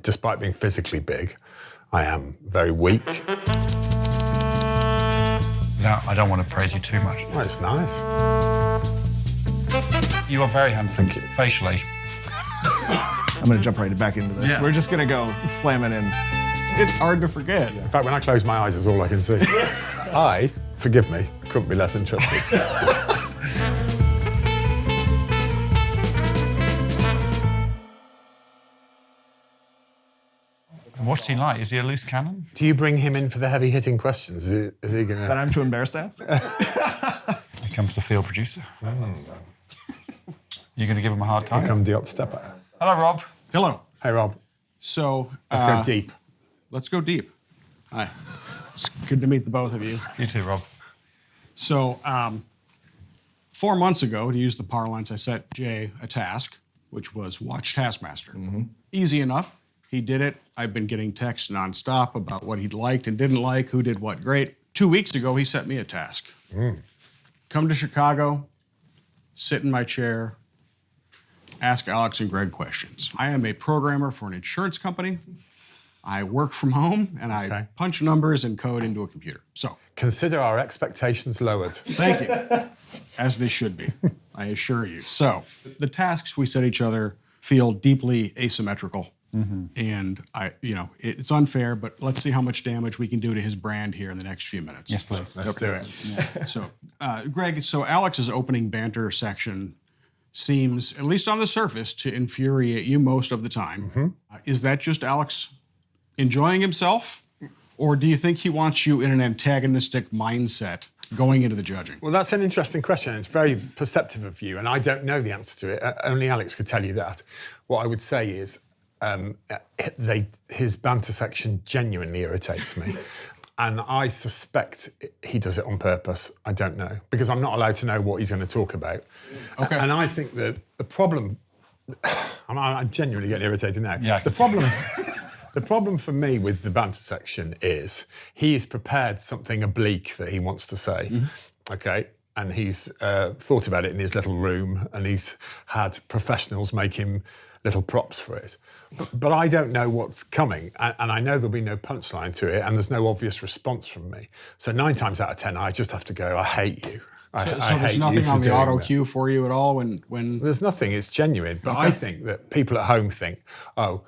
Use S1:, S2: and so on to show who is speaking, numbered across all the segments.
S1: despite being physically big, I am very weak.
S2: No, I don't want to praise you too much.
S1: Oh, it's nice.
S2: You are very handsome.
S1: Thank you.
S2: Facially.
S3: I'm going to jump right back into this.
S2: Yeah.
S3: We're just going to go slam it in. It's hard to forget.
S1: In fact, when I close my eyes, it's all I can see. I, forgive me, couldn't be less interested.
S2: What's he like? Is he a loose cannon?
S1: Do you bring him in for the heavy-hitting questions? Is he going
S3: That
S1: to...
S3: I'm too embarrassed to ask?
S2: Here comes the field producer. You're going to give him a hard time?
S1: Here come the up-stepper.
S2: Hello, Rob.
S3: Hello.
S1: Hey, Rob.
S3: So...
S1: Let's go deep.
S3: Let's go deep. Hi. It's good to meet the both of you.
S2: You too, Rob.
S3: So, 4 months ago, to use the parlance, I set Jay a task, which was watch Taskmaster. Easy enough. He did it. I've been getting texts nonstop about what he'd liked and didn't like, who did what great. 2 weeks ago, he set me a task. Come to Chicago, sit in my chair, ask Alex and Greg questions. I am a programmer for an insurance company. I work from home, and I punch numbers and code into a computer. So,
S1: Consider our expectations lowered.
S3: thank you. As they should be, I assure you. So, the tasks we set each other feel deeply asymmetrical. And it's unfair, but let's see how much damage we can do to his brand here in the next few minutes.
S2: Yes, please.
S1: Let's do it.
S3: So, Greg, so Alex's opening banter section seems, at least on the surface, to infuriate you most of the time. Is that just Alex enjoying himself? Or do you think he wants you in an antagonistic mindset going into the judging?
S1: Well, that's an interesting question. It's very perceptive of you, and I don't know the answer to it. Only Alex could tell you that. What I would say is his banter section genuinely irritates me. And I suspect he does it on purpose. I don't know, because I'm not allowed to know what he's going to talk about.
S3: Okay.
S1: And I think that the problem... I'm genuinely getting irritated now.
S2: Yeah,
S1: The problem for me with the banter section is he's prepared something oblique that he wants to say, okay? And he's thought about it in his little room, and he's had professionals make him little props for it. But I don't know what's coming, and I know there'll be no punchline to it, and there's no obvious response from me. So 9 times out of 10, I just have to go, I hate you. I
S3: So
S1: hate
S3: there's
S1: you
S3: nothing
S1: for
S3: on the
S1: doing
S3: auto
S1: that.
S3: cue for you at all when...
S1: There's nothing, it's genuine. But I think that people at home think, oh,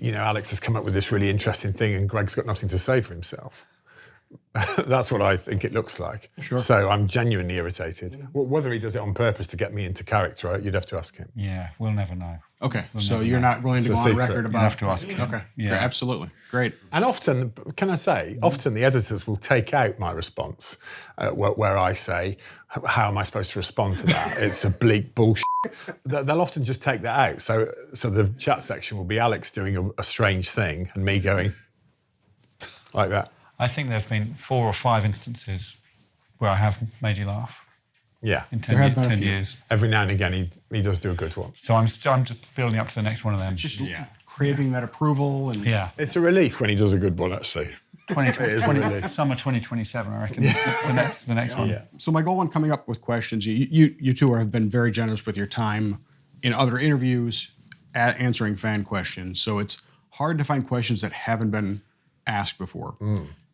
S1: Alex has come up with this really interesting thing and Greg's got nothing to say for himself. That's what I think it looks like.
S3: Sure.
S1: So I'm genuinely irritated. Whether he does it on purpose to get me into character, you'd have to ask him.
S2: Yeah, we'll never know.
S3: Okay, so you're not willing to
S1: It's
S3: go
S1: a
S3: on
S1: secret.
S3: record
S1: You
S3: about...
S2: have to ask him.
S3: Okay,
S2: Yeah.
S3: great, absolutely. Great.
S1: And often, can I say, often the editors will take out my response where I say, how am I supposed to respond to that? It's a bleak bullshit. They'll often just take that out. So the chat section will be Alex doing a strange thing and me going like that.
S2: I think there's been 4 or 5 instances where I have made you laugh
S1: Yeah.
S2: in
S3: There have been a
S2: 10
S3: few.
S2: years.
S1: Every now and again, he does do a good one.
S2: So I'm just building up to the next one of them.
S3: Just craving that approval and...
S2: Yeah.
S1: It's a relief when he does a good one, actually.
S2: 2020, summer 2027, I reckon. the next one.
S1: Yeah.
S3: So my goal when coming up with questions, you two have been very generous with your time in other interviews, answering fan questions. So it's hard to find questions that haven't been asked before.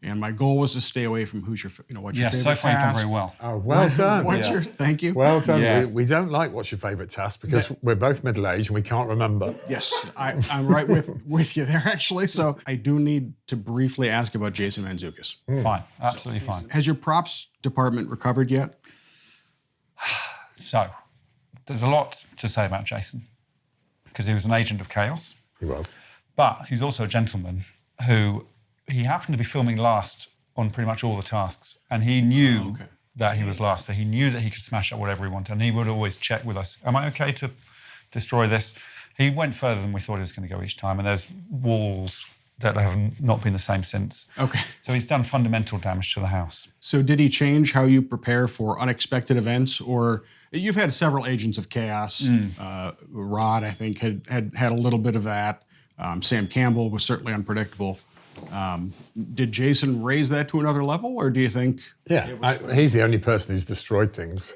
S3: And my goal was to stay away from what's your favorite
S2: Yeah, so
S3: task.
S2: far you've done very well.
S1: Oh, well done.
S3: Thank you.
S1: Well done.
S2: Yeah.
S1: We don't like what's your favourite task because we're both middle-aged and we can't remember.
S3: Yes, I'm right with you there, actually. So I do need to briefly ask about JASON Mantzoukas.
S2: Fine, absolutely fine.
S3: Has your props department recovered yet?
S2: So, there's a lot to say about Jason because he was an agent of chaos,
S1: He was.
S2: but he's also a gentleman who he happened to be filming last on pretty much all the tasks, and he knew that he was last, so he knew that he could smash up whatever he wanted, and he would always check with us, am I okay to destroy this? He went further than we thought he was going to go each time, and there's walls that have not been the same since.
S3: Okay.
S2: So he's done fundamental damage to the house.
S3: So did he change how you prepare for unexpected events, or you've had several agents of chaos? Rod, I think, had a little bit of that. Sam Campbell was certainly unpredictable. Did Jason raise that to another level, or do you think?
S1: Yeah, he's the only person who's destroyed things,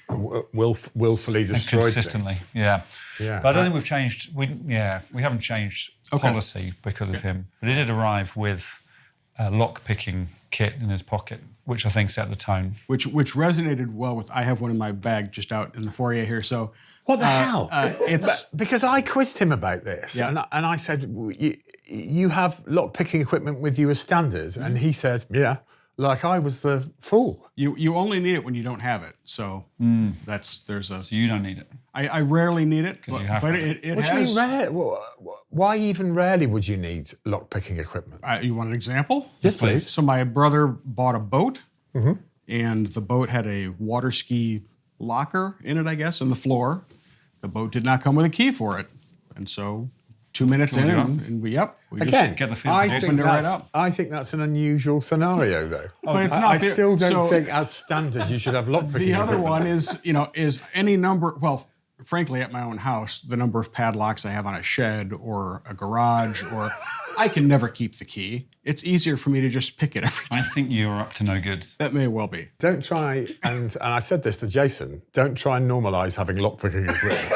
S1: willfully destroyed
S2: Consistently,
S1: things.
S2: yeah.
S1: Yeah.
S2: But I don't think we've changed. We haven't changed policy because of him. But he did arrive with a lockpicking kit in his pocket, which I think set the tone.
S3: Which resonated well with. I have one in my bag just out in the foyer here. So
S1: What the hell?
S3: It's
S1: because I quizzed him about this, and I said, "You have lockpicking equipment with you as standard," and he said, "Yeah." Like I was the fool.
S3: You only need it when you don't have it. So there's a.
S2: So you don't need it.
S3: I rarely need it, but
S2: you have
S3: it
S1: What
S3: has.
S1: do you mean rare? Why even rarely would you need lockpicking equipment?
S3: You want an example?
S1: Yes, please.
S3: So my brother bought a boat, and the boat had a water ski locker in it, I guess, on the floor. The boat did not come with a key for it, and so 2 minutes in, and we
S1: Again,
S2: get the feel
S1: I
S2: of
S1: think,
S3: it right up.
S1: I think that's an unusual scenario, though.
S3: But it's
S1: I
S3: not.
S1: still don't
S3: so
S1: think, as standard, you should have lockpicking.
S3: The other
S1: equipment.
S3: one is any number. Well, frankly, at my own house, the number of padlocks I have on a shed or a garage, or I can never keep the key. It's easier for me to just pick it every
S2: I
S3: time.
S2: think you're up to no good.
S3: That may well be.
S1: Don't try, and I said this to Jason, don't try and normalise having lockpicking equipment.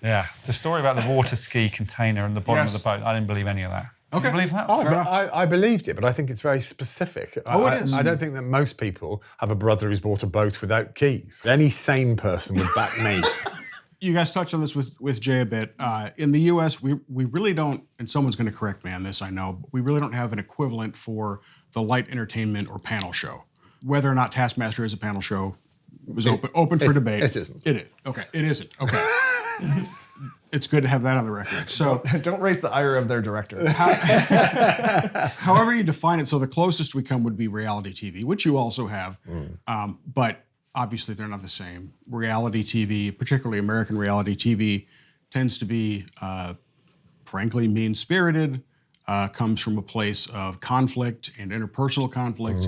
S2: Yeah. The story about the water ski container in the bottom of the boat, I didn't believe any of that.
S3: Okay.
S2: Did you believe that?
S1: Oh,
S3: Fair
S1: but
S3: enough.
S1: I believed it, but I think it's very specific.
S3: It is.
S1: I don't think that most people have a brother who's bought a boat without keys. Any sane person would back me.
S3: You guys touched on this with Jay a bit. In the U.S., we really don't, and someone's going to correct me on this, I know, but we really don't have an equivalent for the light entertainment or panel show. Whether or not Taskmaster is a panel show was open for debate.
S1: It isn't.
S3: It is. Okay, it isn't. Okay. It's good to have that on the record. So,
S4: Don't raise the ire of their director.
S3: however you define it, so the closest we come would be reality TV, which you also have, but obviously they're not the same. Reality TV, particularly American reality TV, tends to be, frankly, mean-spirited, comes from a place of conflict and interpersonal conflict,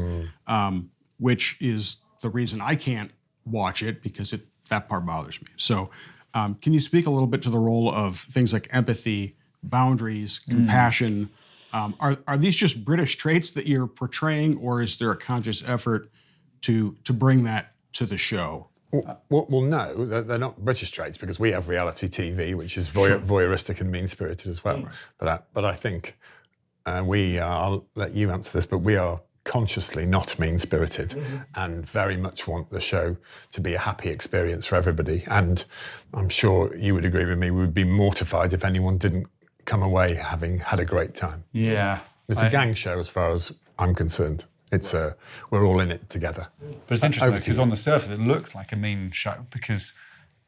S3: which is the reason I can't watch it, because that part bothers me. So can you speak a little bit to the role of things like empathy, boundaries, compassion? Are these just British traits that you're portraying, or is there a conscious effort to bring that to the show?
S1: Well, no, they're not British traits, because we have reality TV, which is voyeuristic and mean-spirited as well. Right. But I think I'll let you answer this, but we are consciously not mean-spirited and very much want the show to be a happy experience for everybody. And I'm sure you would agree with me, we would be mortified if anyone didn't come away having had a great time.
S2: Yeah.
S1: It's a gang show as far as I'm concerned. It's we're all in it together.
S2: But it's interesting because on the surface it looks like a mean show because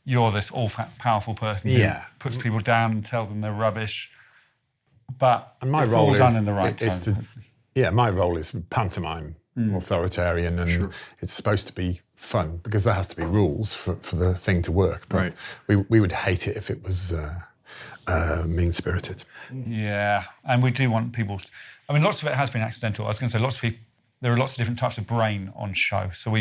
S2: you're this all-powerful person who puts people down and tells them they're rubbish. But
S1: And my
S2: it's
S1: role
S2: all
S1: is,
S2: done in the right
S1: is
S2: tone.
S1: to, yeah, my role is pantomime, authoritarian, and it's supposed to be fun because there has to be rules for the thing to work. But we would hate it if it was mean-spirited.
S2: Yeah, and we do want people. I mean, lots of it has been accidental. I was going to say, lots of people. There are lots of different types of brain on show. So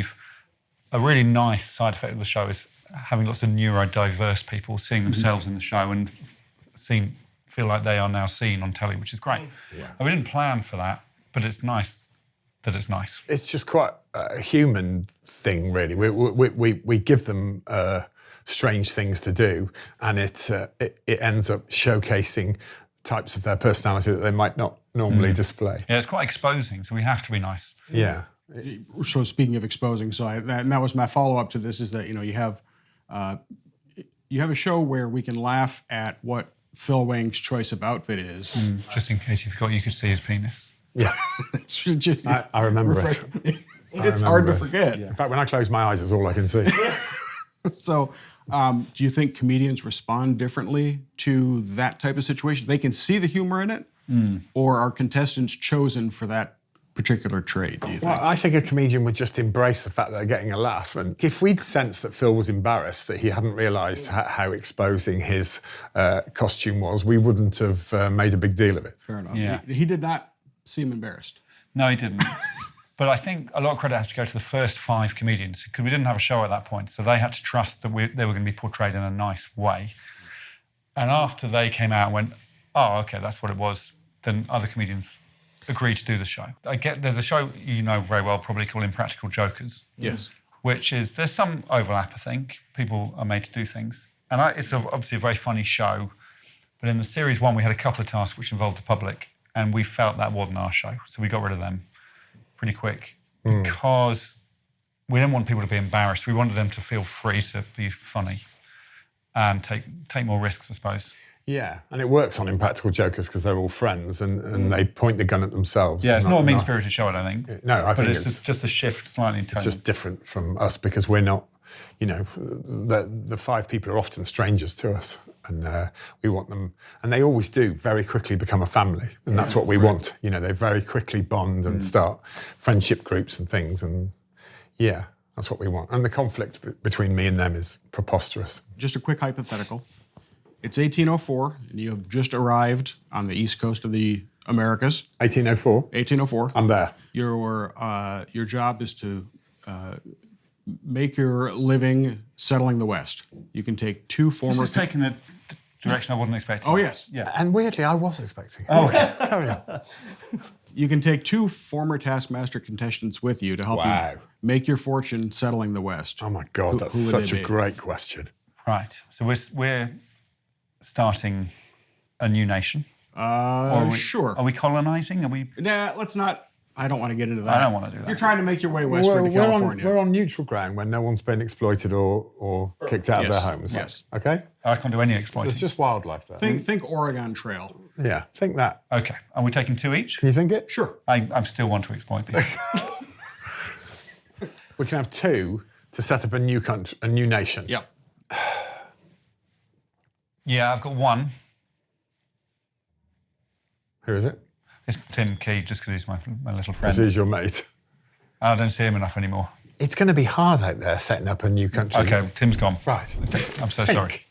S2: a really nice side effect of the show is having lots of neurodiverse people seeing themselves in the show and feel like they are now seen on telly, which is great. Yeah. And we didn't plan for that, but it's nice that it's nice.
S1: It's just quite a human thing, really. We give them strange things to do, and it ends up showcasing types of their personality that they might not normally display.
S2: Yeah, it's quite exposing, so we have to be nice.
S1: Yeah.
S3: So speaking of exposing, that was my follow-up to this, is that you have a show where we can laugh at what Phil Wang's choice of outfit is.
S2: Just in case you forgot, you could see his penis.
S1: Yeah. I remember it.
S3: It's hard to forget.
S1: In fact, when I close my eyes, it's all I can see.
S3: So do you think comedians respond differently to that type of situation? They can see the humor in it, or are contestants chosen for that particular trait, do you think?
S1: Well, I think a comedian would just embrace the fact that they're getting a laugh. And if we'd sensed that Phil was embarrassed, that he hadn't realised how exposing his costume was, we wouldn't have made a big deal of it.
S3: Fair enough.
S2: Yeah.
S3: He did not seem embarrassed.
S2: No, he didn't. But I think a lot of credit has to go to the first 5 comedians, because we didn't have a show at that point, so they had to trust that they were going to be portrayed in a nice way. And after they came out and went, oh, okay, that's what it was, then other comedians agreed to do the show. There's a show you know very well, probably called Impractical Jokers.
S3: Yes.
S2: There's some overlap, I think. People are made to do things. And it's obviously a very funny show, But in the series 1, we had a couple of tasks which involved the public, and we felt that wasn't our show. So we got rid of them pretty quick because we didn't want people to be embarrassed. We wanted them to feel free to be funny and take more risks, I suppose.
S1: Yeah, and it works on Impractical Jokers because they're all friends and they point the gun at themselves.
S2: Yeah, it's not a mean-spirited show, I don't think.
S1: No, I think
S2: it's just a shift slightly in tone.
S1: It's just different from us because we're not, the 5 people are often strangers to us, and we want them, and they always do very quickly become a family, and that's what we want. They very quickly bond and start friendship groups and things, and yeah, that's what we want. And the conflict between me and them is preposterous.
S3: Just a quick hypothetical. It's 1804, and you have just arrived on the east coast of the Americas.
S1: 1804?
S3: 1804.
S1: I'm there.
S3: Your job is to make your living settling the West. You can take 2 former...
S2: This is taking a direction I wasn't expecting.
S3: Oh, yes.
S2: Yeah.
S1: And weirdly, I was expecting.
S2: Oh, okay.
S1: Carry on.
S3: You can take 2 former Taskmaster contestants with you to help you make your fortune settling the West.
S1: Oh my God, that's
S3: who would
S1: such
S3: they
S1: a
S3: be?
S1: great question.
S2: Right. So we're starting a new nation.
S3: Sure.
S2: Are we colonizing? Are we?
S3: Nah, let's not... I don't want to get into that.
S2: I don't want to do that.
S3: You're trying to make your way westward to California.
S1: We're on neutral ground when no one's been exploited or kicked out of their homes.
S3: Yes.
S1: Okay?
S2: I can't do any exploiting.
S1: There's just wildlife there.
S3: Think Oregon Trail.
S1: Yeah, think that.
S2: Okay. Are we taking 2 each?
S1: Can you think it?
S3: Sure.
S2: I still want to exploit people.
S1: We can have 2 to set up a new country, a new nation.
S3: Yep.
S2: Yeah, I've got 1.
S1: Who is it?
S2: It's Tim Key, just because he's my little friend.
S1: This is your mate.
S2: I don't see him enough anymore.
S1: It's going to be hard out there setting up a new country.
S2: Okay, Tim's gone.
S1: Right.
S2: Okay, I'm so
S1: Think.
S2: sorry.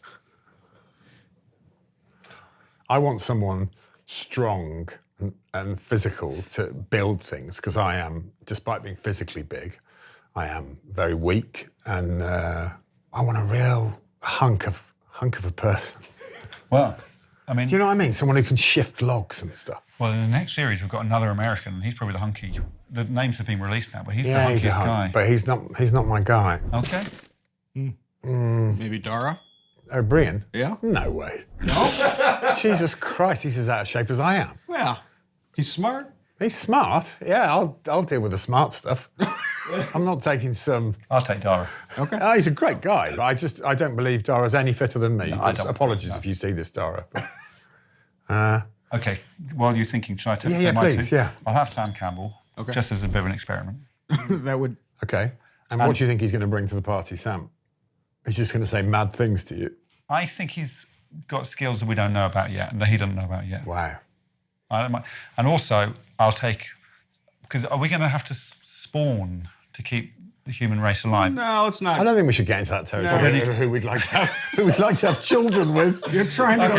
S1: I want someone strong and physical to build things because I am, despite being physically big, I am very weak, and I want a real hunk of a person.
S2: Well, I mean,
S1: Do you know what I mean? Someone who can shift logs and stuff.
S2: well, in the next series we've got another American, and he's probably the hunky. The names have been released now, but he's the
S1: He's a
S2: hunkiest
S1: hunk,
S2: guy.
S1: but he's not my guy.
S2: Okay.
S3: Maybe Dara?
S1: O'Brien?
S3: Yeah.
S1: No way. No? Jesus Christ, he's as out of shape as I am.
S3: Well, he's smart.
S1: He's smart. Yeah, I'll deal with the smart stuff. I'm not taking some...
S2: I'll take Dara.
S3: Okay.
S1: He's a great guy, but I don't believe Dara's any fitter than me.
S2: I don't.
S1: Apologies if you see this, Dara.
S2: Okay, while you're thinking, should I take
S1: Yeah,
S2: my
S1: please,
S2: 2?
S1: yeah.
S2: I'll have Sam Campbell, just as a bit of an experiment.
S3: That would...
S1: Okay. And what do you think he's going to bring to the party, Sam? He's just going to say mad things to you.
S2: I think he's got skills that we don't know about yet, and that he doesn't know about yet.
S1: Wow.
S2: And also, I'll take... Because are we going to have to spawn to keep the human race alive?
S3: No, let's not.
S1: I don't think we should get into that territory.
S3: No.
S1: Who we'd like to have children with.
S3: You're trying to get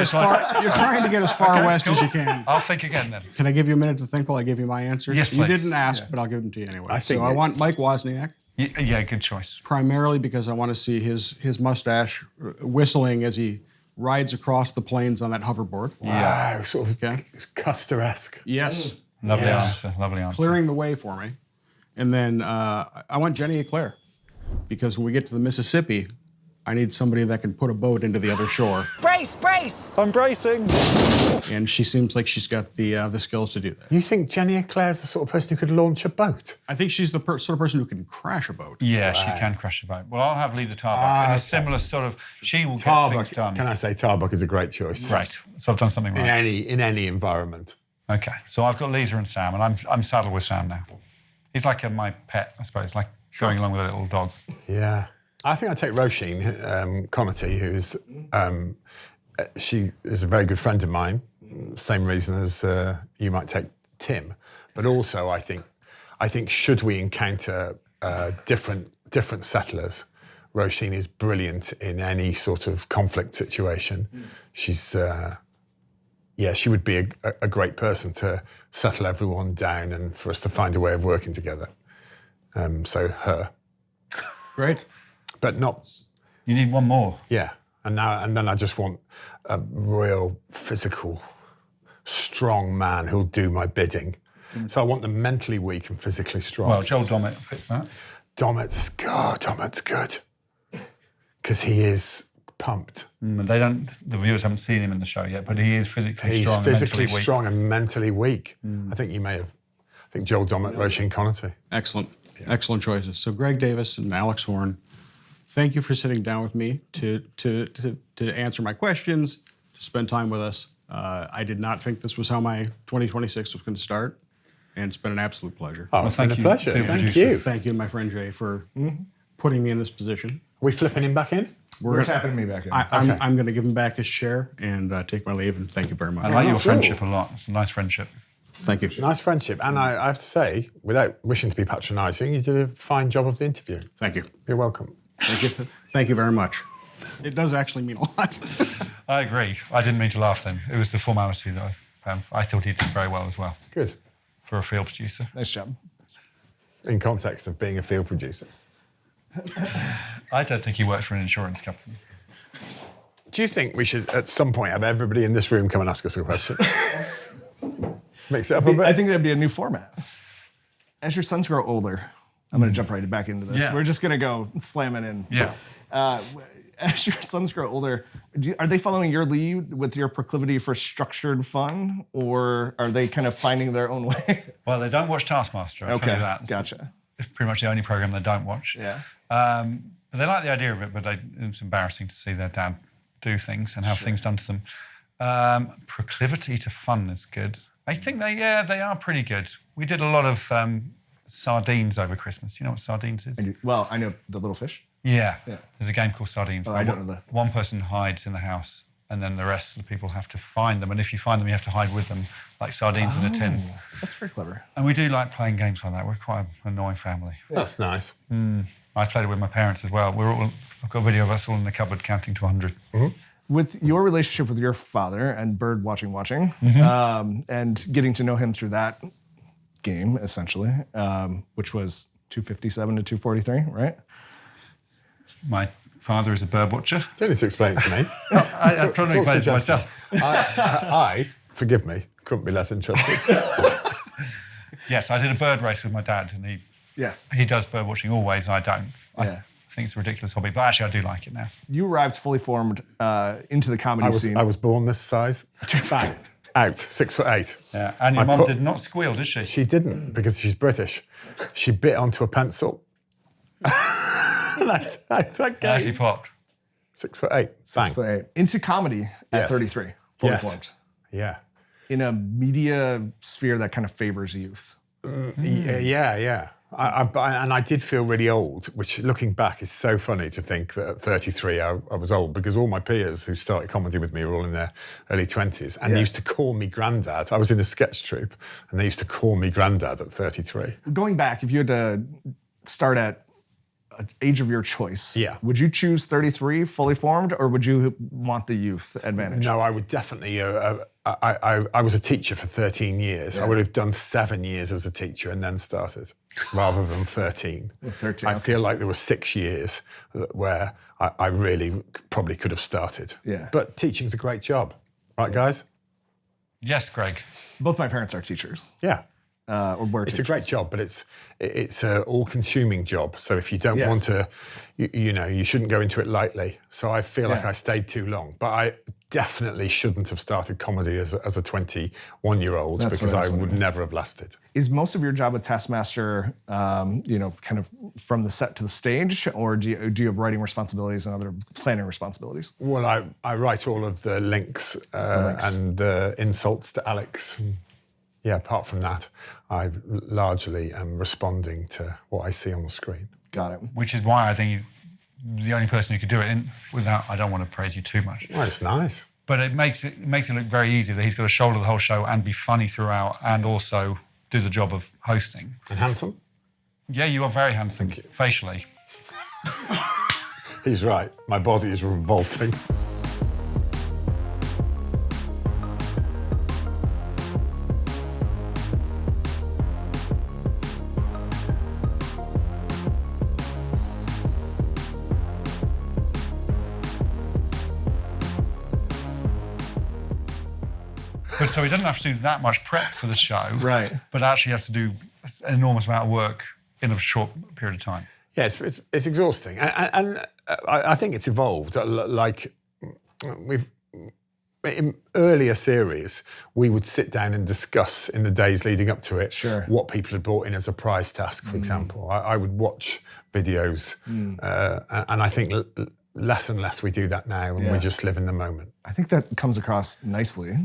S3: as far west as you can.
S2: I'll think again then.
S3: Can I give you a minute to think while I give you my answer?
S2: Yes,
S3: You
S2: please.
S3: didn't ask, but I'll give them to you anyway.
S1: think
S3: I
S1: that-
S3: want Mike Wozniak,
S2: Yeah, good choice.
S3: primarily because I want to see his mustache whistling as he rides across the plains on that hoverboard.
S1: Wow, sort of
S3: Okay.
S1: Custer-esque.
S3: Yes.
S2: Lovely
S1: Yes.
S2: answer. Lovely answer.
S3: Clearing the way for me. And then I want Jenny Eclair, because when we get to the Mississippi, I need somebody that can put a boat into the other shore.
S5: Brace, brace!
S2: I'm bracing.
S3: And she seems like she's got the skills to do that.
S1: You think Jenny Eclair's the sort of person who could launch a boat?
S3: I think she's the sort of person who can crash a boat.
S2: Yeah, she can crash a boat. Well, I'll have Lisa Tarbuck in a
S1: okay.
S2: similar sort of. She will get things done.
S1: Can I say Tarbuck is a great choice?
S2: Great. So I've done something right.
S1: In any environment.
S2: Okay. So I've got Lisa and Sam, and I'm saddled with Sam now. He's like my pet, I suppose, like going along with a little dog.
S1: Yeah. I think I'd take Roisin Connerty, who's she is a very good friend of mine. Same reason as you might take Tim, but also I think should we encounter different settlers, Roisin is brilliant in any sort of conflict situation. She's she would be a great person to settle everyone down and for us to find a way of working together. So her,
S3: Great.
S1: but not.
S2: You need one more.
S1: Yeah, and then I just want a real physical, strong man who'll do my bidding. So I want them mentally weak and physically strong.
S2: Well, Joel Dommett fits that.
S1: Dommett's good, because he is pumped.
S2: The viewers haven't seen him in the show yet, but he is physically
S1: He's
S2: strong.
S1: physically
S2: and mentally weak.
S1: strong and mentally weak. I think I think Joel Dommett, Roisin Connaughton.
S3: Excellent choices. So Greg Davis and Alex Horne, thank you for sitting down with me to answer my questions, to spend time with us. I did not think this was how my 2026 was going to start, and it's been an absolute pleasure.
S1: Oh, it's been a pleasure.
S2: field
S1: Thank
S2: producer.
S1: you.
S3: Thank you, my friend Jay, for putting me in this position.
S1: Are we flipping him back in?
S4: We're tapping me back in.
S3: I'm going to give him back his chair and take my leave, and thank you very much.
S2: I like your
S1: cool.
S2: friendship a lot. It's a nice friendship.
S3: Thank you.
S1: Nice friendship. And I have to say, without wishing to be patronising, you did a fine job of the interview.
S3: Thank you.
S1: You're welcome.
S3: Thank you very much. It does actually mean a lot.
S2: I agree. I didn't mean to laugh then. It was the formality that I found. I thought he did very well as well
S1: Good.
S2: for a field producer.
S4: Nice job.
S1: In context of being a field producer.
S2: I don't think he worked for an insurance company.
S1: Do you think we should, at some point, have everybody in this room come and ask us a question? Mix it up a bit.
S4: I think that'd be a new format. As your sons grow older, I'm going to jump right back into this.
S2: Yeah.
S4: We're just going to go slamming in.
S2: Yeah.
S4: As your sons grow older, are they following your lead with your proclivity for structured fun, or are they kind of finding their own way?
S2: Well, they don't watch Taskmaster, I'll tell you that.
S4: Gotcha.
S2: It's pretty much the only program they don't watch.
S4: Yeah.
S2: But they like the idea of it, but it's embarrassing to see their dad do things and have things done to them. Proclivity to fun is good. I think they are pretty good. We did a lot of sardines over Christmas. Do you know what sardines is?
S4: Well, I know the little fish.
S2: Yeah.
S4: Yeah.
S2: There's a game called Sardines.
S4: I don't know that.
S2: One person hides in the house, and then the rest of the people have to find them. And if you find them, you have to hide with them, like sardines in a tin.
S4: That's very clever.
S2: And we do like playing games like that. We're quite an annoying family.
S1: That's nice.
S2: I played it with my parents as well. I've got a video of us all in the cupboard counting to 100.
S4: With your relationship with your father and bird watching, and getting to know him through that game, essentially, which was 257 to 243, right?
S2: My father is a bird watcher.
S1: You don't need to explain it to me.
S2: I'm trying to explain it to myself.
S1: I, forgive me, couldn't be less interested.
S2: Yes, I did a bird race with my dad, and
S4: Yes.
S2: he does bird watching always, I don't.
S4: Yeah.
S2: I think it's a ridiculous hobby, but actually I do like it now.
S4: You arrived fully formed into the comedy scene.
S1: I was born this size. Bang. Out, 6'8".
S2: Yeah. And your mum did not squeal, did she?
S1: She didn't, because she's British. She bit onto a pencil. That's
S2: Actually popped.
S1: 6'8". Bang.
S4: 6'8". Into comedy at
S1: Yes.
S4: 33, fully
S1: Yes.
S4: formed.
S1: Yeah.
S4: In a media sphere that kind of favors youth.
S1: Yeah. And I did feel really old, which looking back is so funny to think that at 33 I was old, because all my peers who started comedy with me were all in their early 20s, and they used to call me granddad. I was in a sketch troupe and they used to call me granddad at 33.
S4: Going back, if you had to start at an age of your choice, would you choose 33 fully formed, or would you want the youth advantage?
S1: No, I would definitely. I was a teacher for 13 years. I would have done 7 years as a teacher and then started, rather than 13.
S4: 13,
S1: I feel like there were 6 years where I really probably could have started.
S4: Yeah.
S1: But teaching's a great job, right, guys?
S2: Yes, Greg.
S4: Both my parents are teachers.
S1: Yeah.
S4: Or were
S1: It's
S4: teachers.
S1: a great job, but it's an all-consuming job. So if you don't
S4: Yes.
S1: want to, you shouldn't go into it lightly. So I feel like I stayed too long. But I definitely shouldn't have started comedy as a 21-year-old,
S4: That's
S1: because
S4: what I
S1: I
S4: was
S1: would never have lasted.
S4: Is most of your job with Taskmaster, kind of from the set to the stage, or do you have writing responsibilities and other planning responsibilities?
S1: Well, I write all of the links, and the insults to Alex. Yeah, apart from that, I largely am responding to what I see on the screen.
S4: Got it.
S2: Which is why I think the only person who could do it without, I don't want to praise you too much,
S1: Well, it's nice.
S2: but it makes it look very easy that he's got to shoulder the whole show and be funny throughout and also do the job of hosting.
S1: And handsome?
S2: Yeah, you are very handsome, facially.
S1: He's right. My body is revolting.
S2: But so he doesn't have to do that much prep for the show.
S4: Right.
S2: But actually has to do an enormous amount of work in a short period of time.
S1: Yeah, it's exhausting. And I think it's evolved. Like in earlier series, we would sit down and discuss in the days leading up to it what people had brought in as a prize task, for example. I would watch videos, and I think less and less we do that now, and we just live in the moment.
S4: I think that comes across nicely.